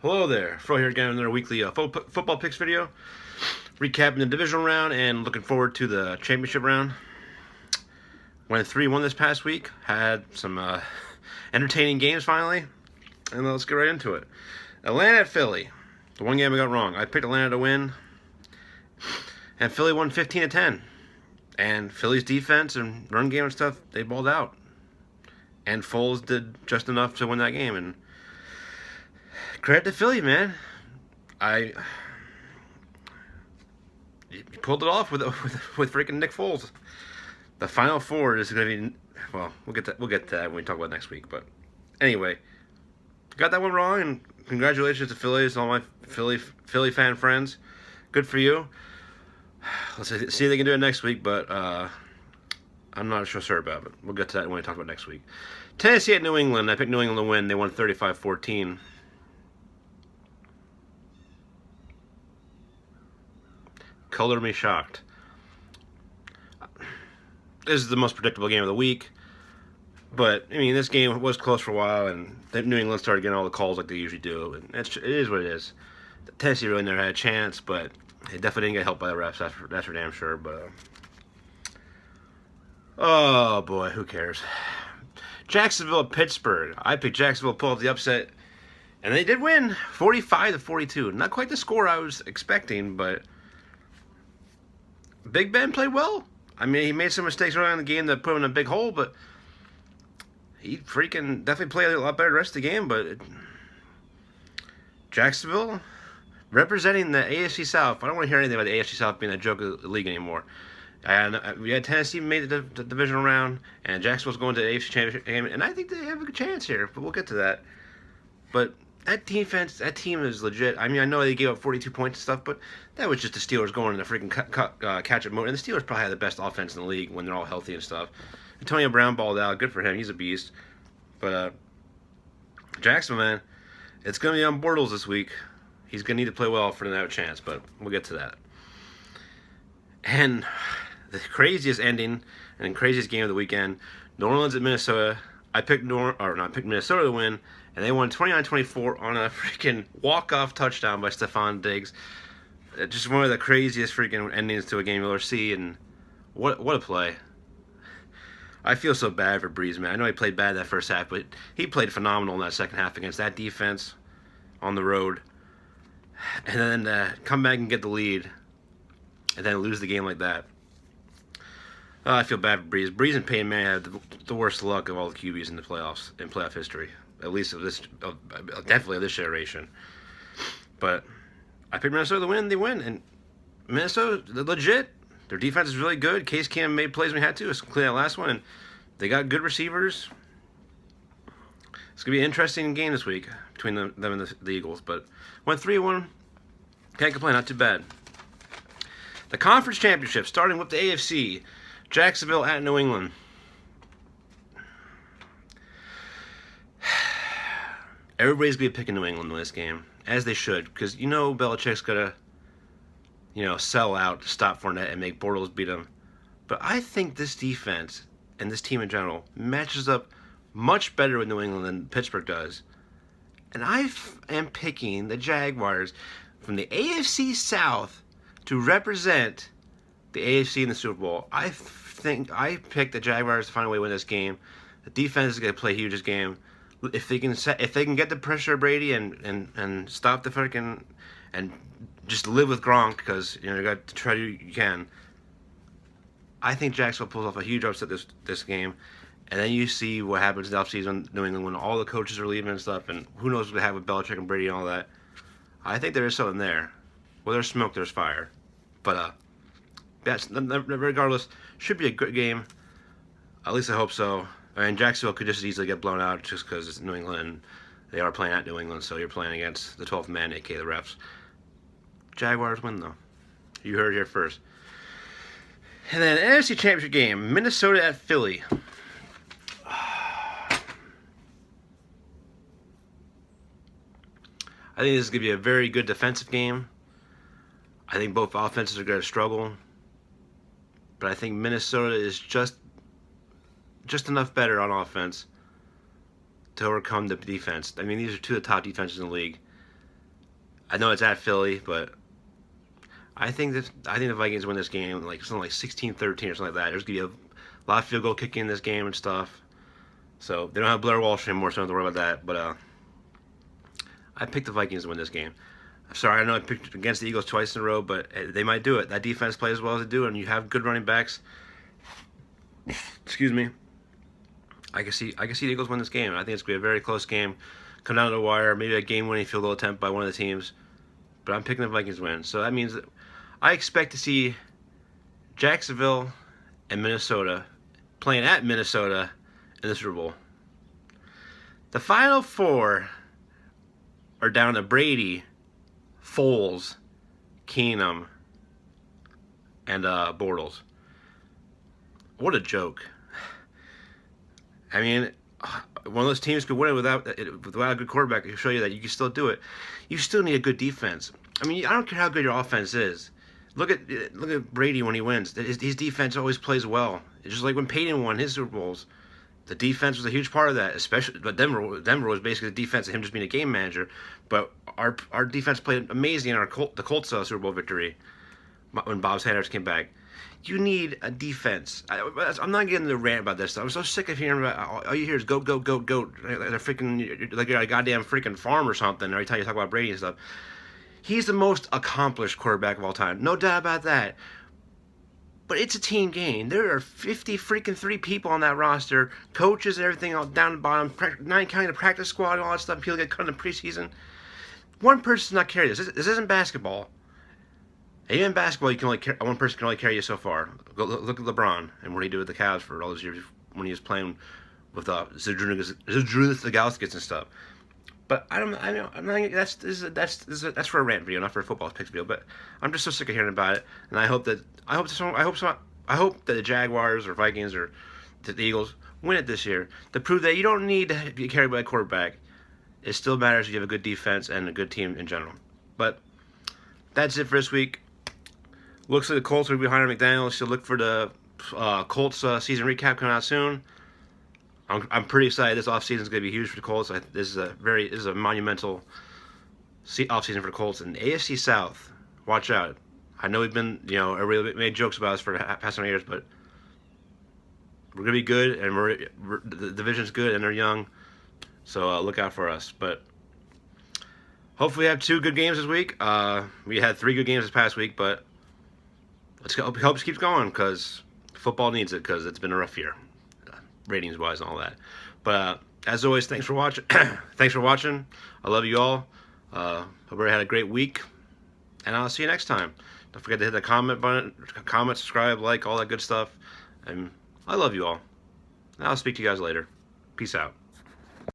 Hello there, Fro here again in another weekly football picks video. Recapping the divisional round and looking forward to the championship round. Went 3-1 this past week. Had some entertaining games finally. And let's get right into it. Atlanta at Philly. The one game I got wrong. I picked Atlanta to win. And Philly won 15-10. And Philly's defense and run game and stuff, they balled out. And Foles did just enough to win that game. And credit to Philly, man. He pulled it off with freaking Nick Foles. The Final Four is going to be, well, we'll get to that when we talk about next week. But anyway, got that one wrong, and congratulations to Phillies, all my Philly fan friends. Good for you. Let's see if they can do it next week, but I'm not sure about it. We'll get to that when we talk about next week. Tennessee at New England. I picked New England to win. They won 35-14. Color me shocked. This is the most predictable game of the week. But, I mean, this game was close for a while, and New England started getting all the calls like they usually do. And it is what it is. Tennessee really never had a chance, but they definitely didn't get helped by the refs. That's for damn sure. But, oh, boy, who cares? Jacksonville at Pittsburgh. I picked Jacksonville to pull off the upset, and they did win 45-42. Not quite the score I was expecting, but Big Ben played well. I mean, he made some mistakes early in the game that put him in a big hole, but he freaking definitely played a lot better the rest of the game. But Jacksonville representing the AFC South. I don't want to hear anything about the AFC South being a joke of the league anymore. And we had Tennessee made the divisional round, and Jacksonville's going to the AFC Championship game, and I think they have a good chance here. But we'll get to that. But that team is legit. I mean, I know they gave up 42 points and stuff, but that was just the Steelers going in the freaking catch-up mode. And the Steelers probably have the best offense in the league when they're all healthy and stuff. Antonio Brown balled out. Good for him. He's a beast. But Jacksonville, man, it's going to be on Bortles this week. He's going to need to play well for them to have a chance, but we'll get to that. And the craziest ending and craziest game of the weekend, New Orleans at Minnesota. I picked Minnesota to win, and they won 29-24 on a freaking walk-off touchdown by Stephon Diggs. Just one of the craziest freaking endings to a game you'll ever see, and what a play. I feel so bad for Breeze, man. I know he played bad that first half, but he played phenomenal in that second half against that defense on the road. And then come back and get the lead, and then lose the game like that. I feel bad for Breeze. Breeze and Peyton Manning had the worst luck of all the QBs in the playoffs, in playoff history, at least definitely of this generation. But I picked Minnesota to win. They win, and Minnesota, they're legit. Their defense is really good. Case Keenum made plays when he had to, including that last one, and they got good receivers. It's gonna be an interesting game this week between them and the Eagles. But went 3-1. Can't complain. Not too bad. The conference championship, starting with the AFC. Jacksonville at New England. Everybody's going to be picking New England in this game, as they should, because you know Belichick's going to, sell out, stop Fournette, and make Bortles beat him. But I think this defense and this team in general matches up much better with New England than Pittsburgh does. And I am picking the Jaguars from the AFC South to represent the AFC in the Super Bowl. I think I picked the Jaguars to find a way to win this game. The defense is going to play huge this game. If they can get the pressure of Brady and stop the freaking and just live with Gronk, because you got to try to you can. I think Jacksonville pulls off a huge upset this game, and then you see what happens in the offseason New England when all the coaches are leaving and stuff, and who knows what they have with Belichick and Brady and all that. I think there is something there. Where there's smoke, there's fire. But regardless, should be a good game. At least I hope so. I mean, Jacksonville could just as easily get blown out just because it's New England and they are playing at New England, so you're playing against the 12th man, aka the refs. Jaguars win, though. You heard it here first. And then NFC Championship game, Minnesota at Philly. I think this is going to be a very good defensive game. I think both offenses are going to struggle. But I think Minnesota is just enough better on offense to overcome the defense. I mean, these are two of the top defenses in the league. I know it's at Philly, but I think the Vikings win this game like something like 16-13 or something like that. There's gonna be a lot of field goal kicking in this game and stuff. So they don't have Blair Walsh anymore, so I don't have to worry about that. But I picked the Vikings to win this game. Sorry, I know I picked against the Eagles twice in a row, but they might do it. That defense plays as well as they do, and you have good running backs. Excuse me. I can see the Eagles win this game. I think it's going to be a very close game. Come down to the wire, maybe a game-winning field goal attempt by one of the teams. But I'm picking the Vikings win. So that means that I expect to see Jacksonville and Minnesota playing at Minnesota in the Super Bowl. The Final Four are down to Brady, Foles, Keenum, and Bortles. What a joke. I mean, one of those teams could win it without a good quarterback. It'll show you that you can still do it. You still need a good defense. I mean, I don't care how good your offense is. Look at Brady when he wins. His defense always plays well. It's just like when Peyton won his Super Bowls. The defense was a huge part of that, especially. But Denver was basically the defense of him just being a game manager. But our defense played amazing in the Colts Super Bowl victory when Bob Sanders came back. You need a defense. I'm not getting the rant about this stuff. I'm so sick of hearing about all you hear is go, go, go, go. They're freaking like you're a goddamn freaking farm or something. Every time you talk about Brady and stuff, he's the most accomplished quarterback of all time, no doubt about that. But it's a team game. There are 53 people on that roster, coaches and everything, all down the bottom, 9 counting the practice squad and all that stuff. People get cut in the preseason. One person's not carry this. This isn't basketball. Even in basketball, one person can only carry you so far. Look at LeBron and what he did with the Cavs for all those years when he was playing with Zydrunas Ilgauskas and stuff. But I'm not. That's for a rant video, not for a football picks video. But I'm just so sick of hearing about it, and I hope that the Jaguars or Vikings or the Eagles win it this year to prove that you don't need to be carried by a quarterback. It still matters if you have a good defense and a good team in general. But that's it for this week. Looks like the Colts are behind McDaniels. So look for the Colts season recap coming out soon. I'm pretty excited. This offseason is going to be huge for the Colts. This is a monumental offseason for the Colts. And AFC South, watch out. I know we've been, everybody made jokes about us for the past 20 years, but we're going to be good, and the division's good, and they're young. So look out for us. But hopefully we have 2 good games this week. We had 3 good games this past week, but let's hope it keeps going because football needs it because it's been a rough year, ratings-wise and all that. But as always, thanks for watching. Thanks for watching. I love you all. Hope everybody had a great week, and I'll see you next time. Don't forget to hit the comment button, comment, subscribe, like, all that good stuff. And I love you all. And I'll speak to you guys later. Peace out.